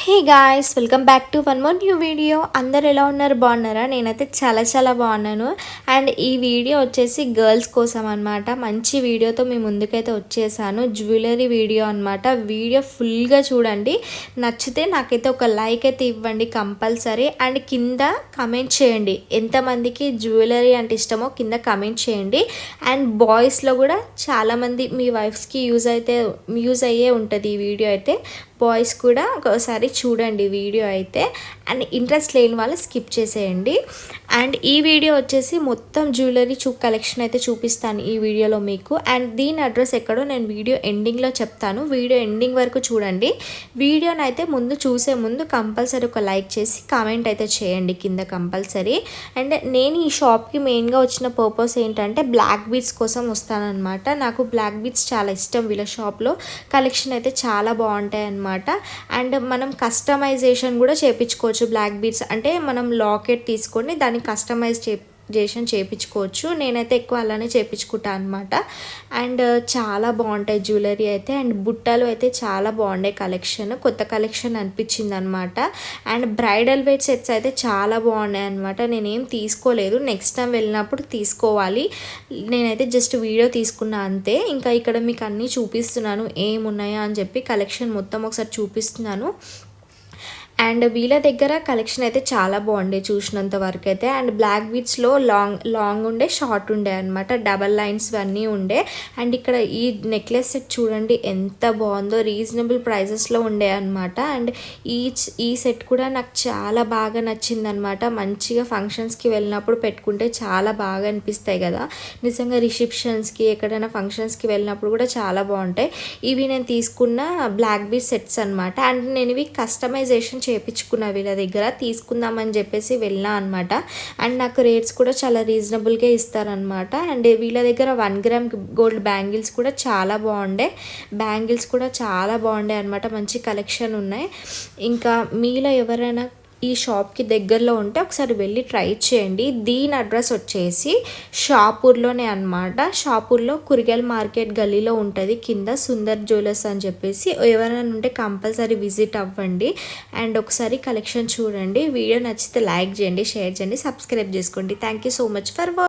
Hey guys, welcome back to one more new video. అందరు ఎలా ఉన్నారు? బాగున్నారా? నేనైతే చాలా బాగున్నాను. అండ్ ఈ వీడియో వచ్చేసి గర్ల్స్ కోసం అనమాట. మంచి వీడియోతో మీ ముందుకైతే వచ్చేసాను. జ్యువెలరీ వీడియో అనమాట. వీడియో ఫుల్గా చూడండి. నచ్చితే నాకైతే ఒక లైక్ అయితే ఇవ్వండి కంపల్సరీ. అండ్ కింద కమెంట్ చేయండి ఎంతమందికి జ్యువెలరీ అంటే ఇష్టమో కింద కమెంట్ చేయండి. అండ్ బాయ్స్లో కూడా చాలామంది మీ వైఫ్స్కి యూజ్ అయ్యే ఉంటుంది ఈ వీడియో అయితే. బాయ్స్ కూడా ఒకసారి చూడండి వీడియో అయితే. అండ్ ఇంట్రెస్ట్ లేని వాళ్ళు స్కిప్ చేసేయండి. అండ్ ఈ వీడియో వచ్చేసి మొత్తం జ్యువెలరీ కలెక్షన్ అయితే చూపిస్తాను ఈ వీడియోలో మీకు. అండ్ దీని అడ్రస్ ఎక్కడో నేను వీడియో ఎండింగ్లో చెప్తాను. వీడియో ఎండింగ్ వరకు చూడండి. వీడియోని అయితే చూసే ముందు కంపల్సరీ ఒక లైక్ చేసి కామెంట్ అయితే చేయండి కింద కంపల్సరీ. అండ్ నేను ఈ షాప్కి మెయిన్గా వచ్చిన పర్పస్ ఏంటంటే బ్లాక్ బీడ్స్ కోసం వస్తానన్నమాట. నాకు బ్లాక్ బీడ్స్ చాలా ఇష్టం. వీళ్ళ షాప్లో కలెక్షన్ అయితే చాలా బాగుంటాయి అన్నమాట. అండ్ మనం కస్టమైజేషన్ కూడా చేయించుకోవచ్చు. బ్లాక్ బీడ్స్ అంటే మనం లాకెట్ తీసుకొని దాన్ని కస్టమైజేషన్ చేయించుకోవచ్చు. నేనైతే ఎక్కువ అలానే చేయించుకుంటాను అనమాట. అండ్ చాలా బాగుంటాయి జ్యువెలరీ అయితే. అండ్ బుట్టలు అయితే చాలా బాగుంటాయి. కొత్త కలెక్షన్ అనిపించింది అనమాట. అండ్ బ్రైడల్ వెయిట్ సెట్స్ అయితే చాలా బాగున్నాయి అనమాట. నేనేం తీసుకోలేదు, నెక్స్ట్ టైం వెళ్ళినప్పుడు తీసుకోవాలి. నేనైతే జస్ట్ వీడియో తీసుకున్నా అంతే. ఇంకా ఇక్కడ మీకు అన్నీ చూపిస్తున్నాను ఏమున్నాయో అని చెప్పి. కలెక్షన్ మొత్తం ఒకసారి చూపిస్తున్నాను. అండ్ వీళ్ళ దగ్గర కలెక్షన్ అయితే చాలా బాగుండే చూసినంత వరకు అయితే. అండ్ బ్లాక్ బీడ్స్లో లాంగ్ ఉండే, షార్ట్ ఉండే అనమాట. డబల్ లైన్స్ అన్నీ ఉండే. అండ్ ఇక్కడ ఈ నెక్లెస్ సెట్ చూడండి ఎంత బాగుందో. రీజనబుల్ ప్రైజెస్లో ఉండే అనమాట. అండ్ ఈ సెట్ కూడా నాకు చాలా బాగా నచ్చింది అనమాట. మంచిగా ఫంక్షన్స్కి వెళ్ళినప్పుడు పెట్టుకుంటే చాలా బాగా అనిపిస్తాయి కదా. నిజంగా రిసెప్షన్స్కి ఎక్కడైనా ఫంక్షన్స్కి వెళ్ళినప్పుడు కూడా చాలా బాగుంటాయి. ఇవి నేను తీసుకున్న బ్లాక్ బీడ్ సెట్స్ అనమాట. అండ్ నేను ఇవి కస్టమైజేషన్ చేయించుకున్న వీళ్ళ దగ్గర. తీసుకుందామని చెప్పేసి వెళ్ళా అనమాట. అండ్ నాకు రేట్స్ కూడా చాలా రీజనబుల్గా ఇస్తారనమాట. అండ్ వీళ్ళ దగ్గర 1 గ్రామ్ గోల్డ్ బ్యాంగిల్స్ కూడా చాలా బాగుండే అనమాట. మంచి కలెక్షన్ ఉన్నాయి. ఇంకా మీలో ఎవరైనా ఈ షాప్కి దగ్గరలో ఉంటే ఒకసారి వెళ్ళి ట్రై చేయండి. దీని అడ్రస్ వచ్చేసి షాపూర్లోనే అనమాట. షాపూర్లో కూరగాయల మార్కెట్ గల్లీలో ఉంటుంది. కింద సుందర్ జ్యువెలర్స్ అని చెప్పేసి. ఎవరైనా ఉంటే కంపల్సరీ విజిట్ అవ్వండి. అండ్ ఒకసారి కలెక్షన్ చూడండి. వీడియో నచ్చితే లైక్ చేయండి, షేర్ చేయండి, సబ్స్క్రైబ్ చేసుకోండి. Thank you so much for watching.